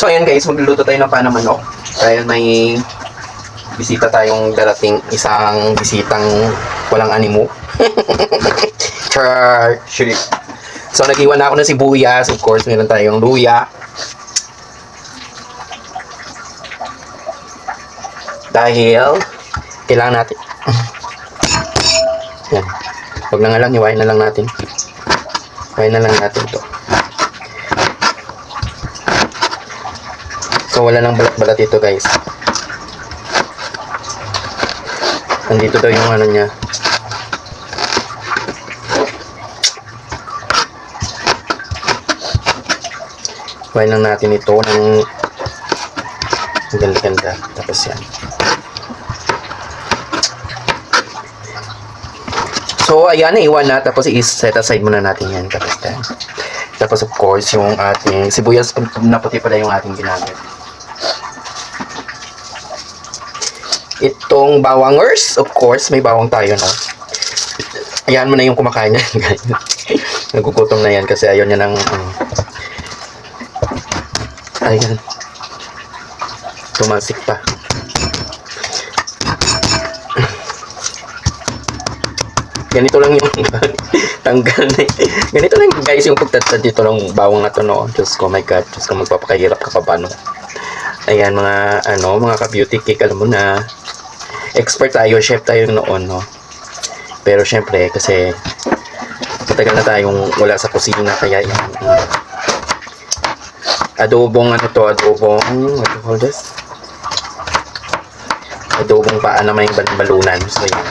So ayan guys, magluluto tayo ng panamanok. Dahil may bisita tayong darating, isang bisitang walang animo. Char! So nag-iwan na ako ng sibuyas. Of course, meron tayong luya. Dahil kailangan natin. Yan. Huwag na nga lang, iwain na lang natin. Iwain na lang natin to. So wala nang balat-balat ito guys. Nandito daw yung ano niya. Iwain lang natin ito ng ganda-ganda. Tapos yan. So, ayan, naiwan na. Tapos, i-set aside muna natin yan. Tapos, of course, yung ating sibuyas na puti pala yung ating ginamit. Itong bawangers, of course, may bawang tayo, no? Ayan mo na yung kumakain yan, guys. Nagugutom na yan kasi ayaw niya ng... ayan. Tumasik pa. Ganito lang yung tanggal na. Ganito lang guys yung pagtatad dito ng bawang na to, no. Diyos ko, my God. Diyos ko, magpapakahirap ka pa paano. Ayan, mga mga ka-beauty cake, alam mo na. Expert tayo, chef tayo noon, no. Pero syempre, kasi matagal na tayong wala sa kusina, kaya yung adobong what do you call this? Adobong paa na may balunan. So, yun.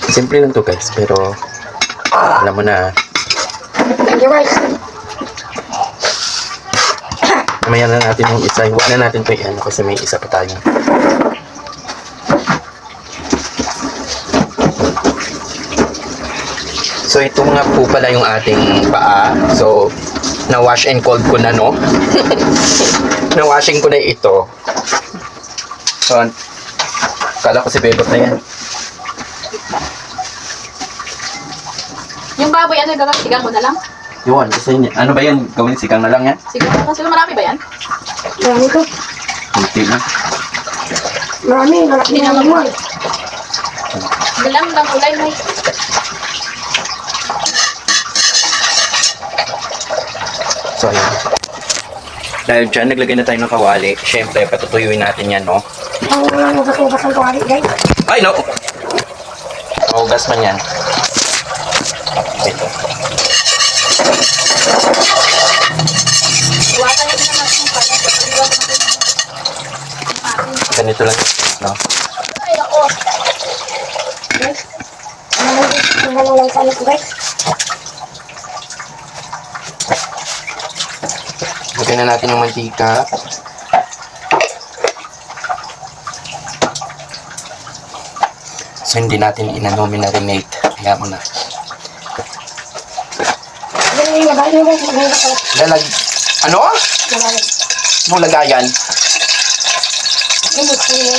Simple lang to guys, pero alam mo na. Mamaya na natin yung isa. Huwag na natin ito yan kasi may isa pa tayo. So ito nga po pala yung ating paa. So na-wash and cold ko na, no? Na-washing ko na ito. So kala ko si Bebot na yan. Yung baboy, ano gagawin? Sigang mo na lang? Yun, kasi ano ba yan? Gawin sigang na lang yan? Sigang mo na. Siguro marami ba yan? Marami to. Hindi na. Marami. Hindi na mag-work. Bilang lang ulay mo. So, ayan. Dahil dyan, naglagay na tayo ng kawali. Siyempre, patutuyuin natin yan, no? Ang ugas-ugas ng kawali, guys. Ay, no! Maugas man yan. Ito. Iwasan nyo na natin yung pala. Ganito lang, no? Ay, ako. Guys. Ang ganun lang sa anak ko, guys. Lagyan na natin yung mantika. So, hindi natin minamarinate. Kaya mo na. Ganun yung lagay nyo, guys. Maganda pala. Ano? Lagay. Yung lagayan. Yung gusto nyo.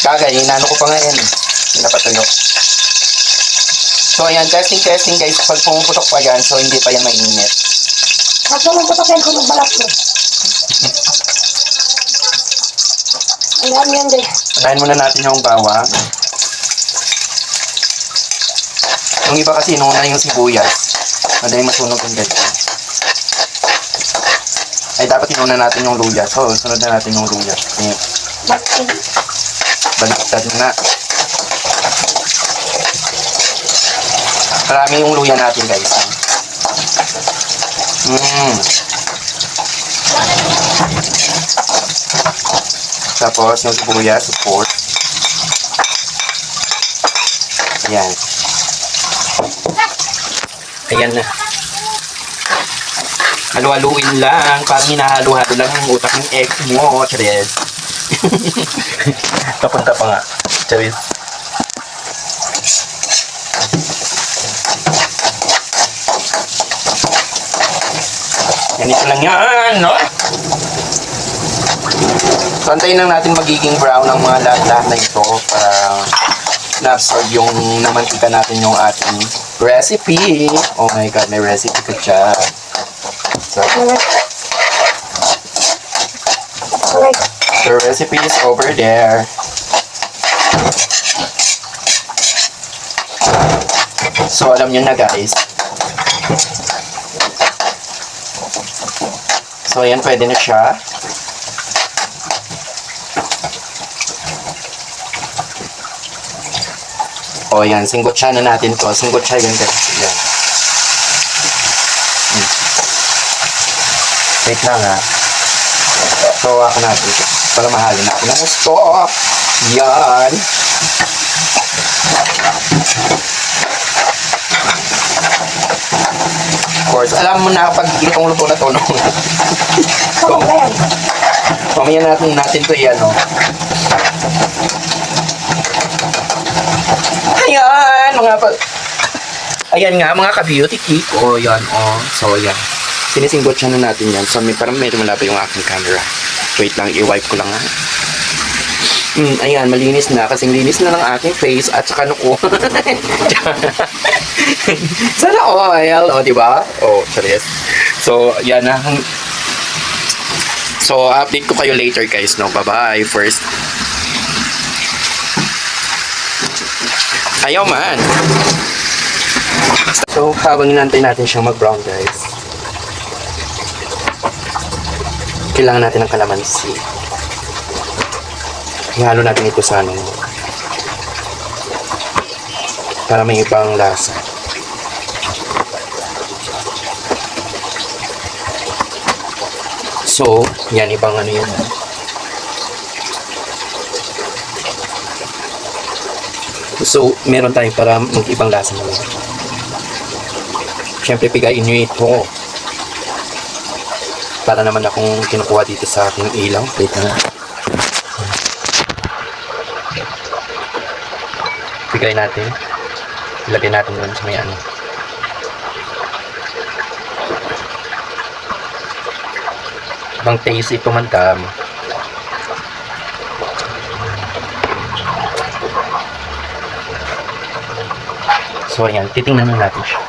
Kagay, inano ko pa nga yan. Hindi napatuyo. So, ayan, testing guys. Pag pumuputok pa yan, so hindi pa yan mainit. At nung putokin ko magbalat mo. Ang dami yan, guys. Patayin muna natin yung bawang. Yung iba kasi inuna yung sibuyas. Madali masunog yung ganyan. Ay, dapat inuna natin yung luya. So, sunod na natin yung luya. Baliktad na. Marami yung luya natin, guys. Tapos, yung sibuyas, of course. Ayan. Ayan na. Halu-haluin lang. Parang hinahalo-halo lang yung utak ng egg mo. Charis. Papunta pa nga. Charis. Ganito lang yan, no? So, antayin lang natin magiging brown ang mga lahat-lahat na ito para na-absorb yung namantika natin yung ating recipe. Oh my God, may recipe ka dyan. So, Alright. the recipe is over there. So, alam nyo na guys. So, ayan, pwede na siya. O, yan, singgotsa na natin to. Singgotsa yun guys. Yan. Wait lang ha. So, ako natin ito. Para mahalin natin ng gusto. Yan. Of course, alam mo na pag itong luto na to, no? So, Ano yan? mamaya natin to yan, no? Ayan, ayan nga, mga ka-beauty cake. O, yan, o. So, yan. Sinisinggot siya na natin yan. So, parang medyo malapit yung aking camera. Wait lang, i-wipe ko lang ha. Ayan, malinis na. Kasing linis na ng aking face at saka nuko. Sana oil, o, diba? O, charis. So, yan na. So, update ko kayo later, guys, no? Bye-bye. First. Ayaw man. So, habang inantay natin siyang mag-brown, guys. Kailangan natin ng kalamansi. Ihalo natin ito sa ano. Para may ibang lasa. So, yan, ibang ano yun. So, meron tayo para mag-ibang lasa naman. Siyempre, pigain nyo ito. Para naman akong kinukuha dito sa aking ilaw. Wait na. Pigay natin. Ilagay natin doon sa may ano. Ibang taste ito man kam. So ayan, titingnan na natin siya.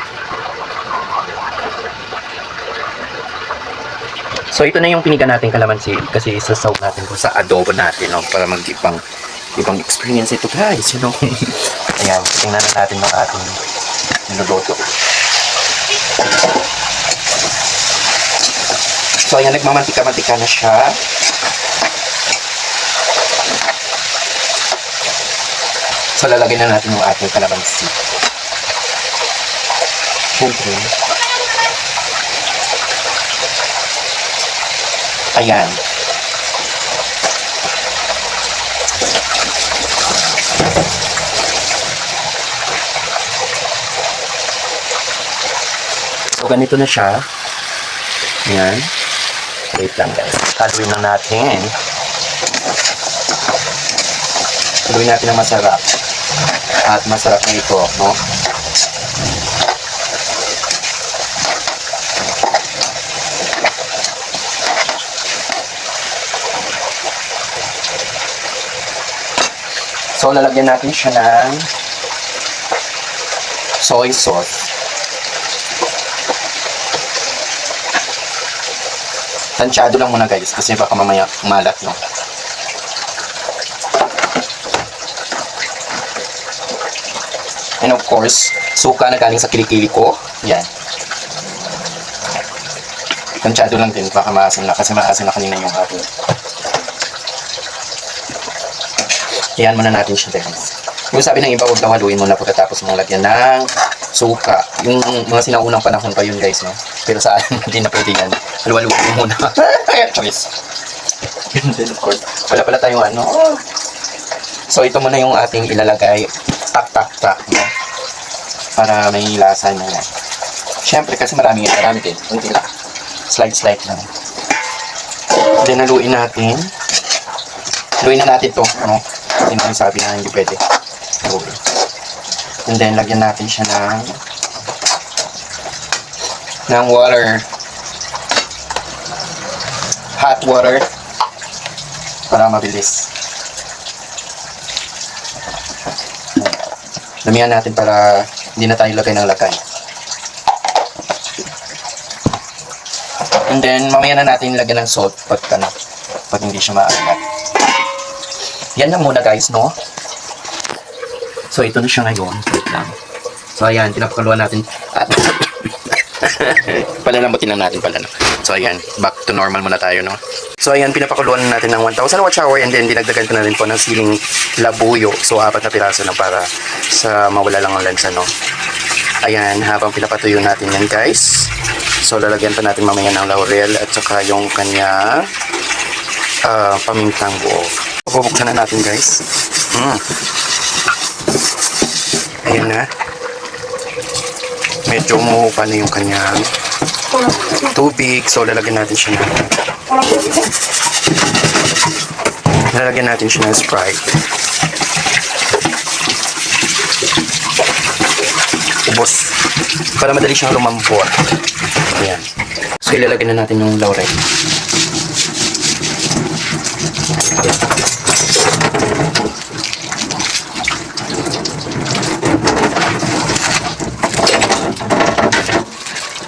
So ito na yung piniga natin kalamansi kasi isasaw natin ko sa adobo natin, no? Para mag-ibang experience ito guys, you know. Ayan, tingnan na natin ng ating niluluto. So ayan, nagmamantika-mantika na siya. So lalagyan na natin yung ating kalamansi. Siyempre. Ayan. So, ganito na siya. Ayan. Wait lang guys. Haluin lang natin. Haluin natin ng masarap. At masarap na ito, no? So, lalagyan natin siya ng soy sauce. Tansyado lang muna guys, kasi baka mamaya malat, no? And of course, suka na galing sa kilikili ko. Yan. Tansyado lang din, baka maasin na, kasi maasin na kanina yung hapon. Iyan muna natin siya guys. Yung sabi ng iba, huwag daw haluin muna pagkatapos mong lagyan ng suka. Yung mga sinaunang panahon pa yun guys, no? Pero sa akin, hindi na pwede yan. Halu-haluin muna. Ayan, choice. And then of course, wala pala tayong ano. So ito muna yung ating ilalagay. Tak. No? Para may lasa na yan. Siyempre kasi marami din. Hindi lang. Slide lang. Then haluin natin. Haluin na natin to, no? Hindi naman sabi na hindi pwede. Okay. And then, lagyan natin siya ng water. Hot water. Para mabilis. Damihan natin para hindi na tayo lagay ng lagay. And then, mamaya na natin lagyan ng salt pag hindi siya maalat. Yan lang muna guys, no? So, ito na siya ngayon. Wait lang. So, ayan, pinapakaluan natin. At, palalambutin lang natin pala. No? So, ayan, back to normal muna tayo, no? So, ayan, pinapakuluan natin ng 1,000 watts hour and then dinagdagan ko na rin po ng siling labuyo. So, 4 na piraso na para sa mawala lang ang lansa, no? Ayan, habang pinapatuyo natin yan, guys. So, lalagyan pa natin mamaya ng laurel at saka yung kanya pamintang buo. Bubuksan na natin, guys. Ayan na. Medyo umuupa na yung kanyang tubig. So, lalagyan natin siya ng Sprite. Ubos. Para madali siyang lumambot. Ayan. So, ilalagyan na natin yung laurel.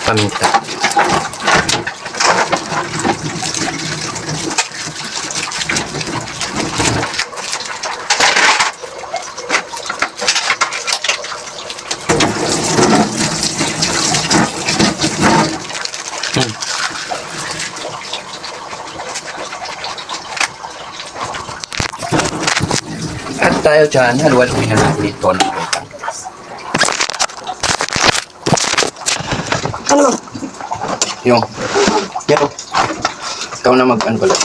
Paminta. At tayo dyan, haluan-haluin na natin ito ng utang. Ano mo? Yung, pero, ikaw na mag-ano pala.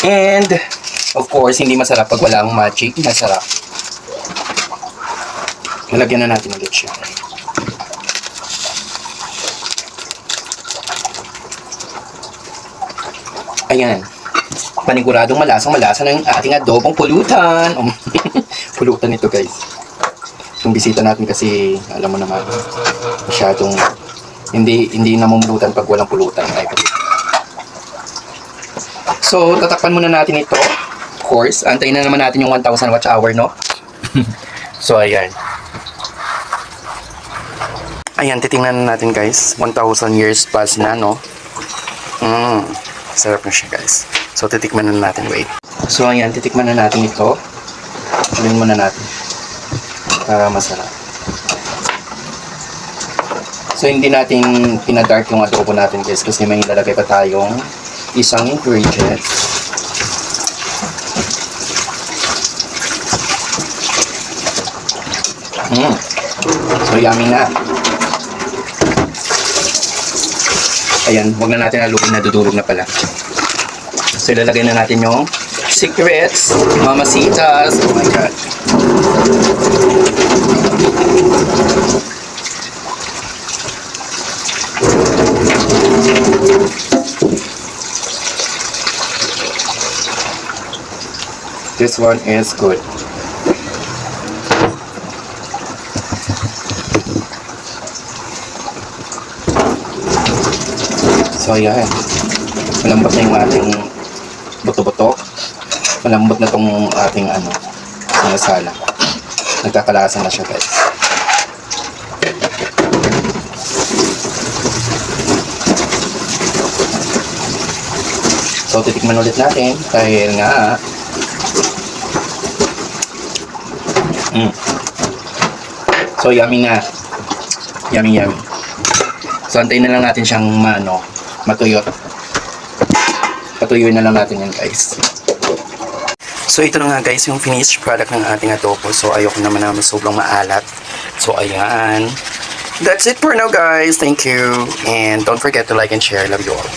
And, of course, hindi masarap pag wala ang magic. Masarap. Nalagyan na natin ulit siya. Ayan. Paniguradong malasa ng ating adobong pulutan. Pulutan ito, guys. Yung bisita natin kasi, alam mo naman, masyadong hindi namumulutan pag walang pulutan. Ay, so, tatakpan muna natin ito. Of course, antayin na naman natin yung 1,000 watts hour, no? So, ayan. Ayan, titingnan natin, guys. 1,000 years pass na, no? Sarap na siya, guys. So, titikman na natin. Wait. So, ayan. Titikman na natin ito. Alin muna natin. Para masarap. So, hindi natin pinadark yung adobo natin, guys. Kasi may ilalagay pa tayong isang ingredient. So, yummy na. Ayan, huwag na natin haluin, nadudurog na pala. So, ilalagay na natin yung secrets, mamasitas. Oh my God. This one is good. So, ayan. Malambot na yung ating buto-buto. Malambot na tong ating sinasala. Nagkakalasa na siya, guys. So, titikman ulit natin dahil nga so, yummy na. Yummy. So, antayin na lang natin siyang matuyot. Patuyuin na lang natin yan, guys. So, ito na nga, guys, yung finished product ng ating adobo. So, ayoko naman na sobrang maalat. So, ayan. That's it for now, guys. Thank you. And don't forget to like and share. Love you all.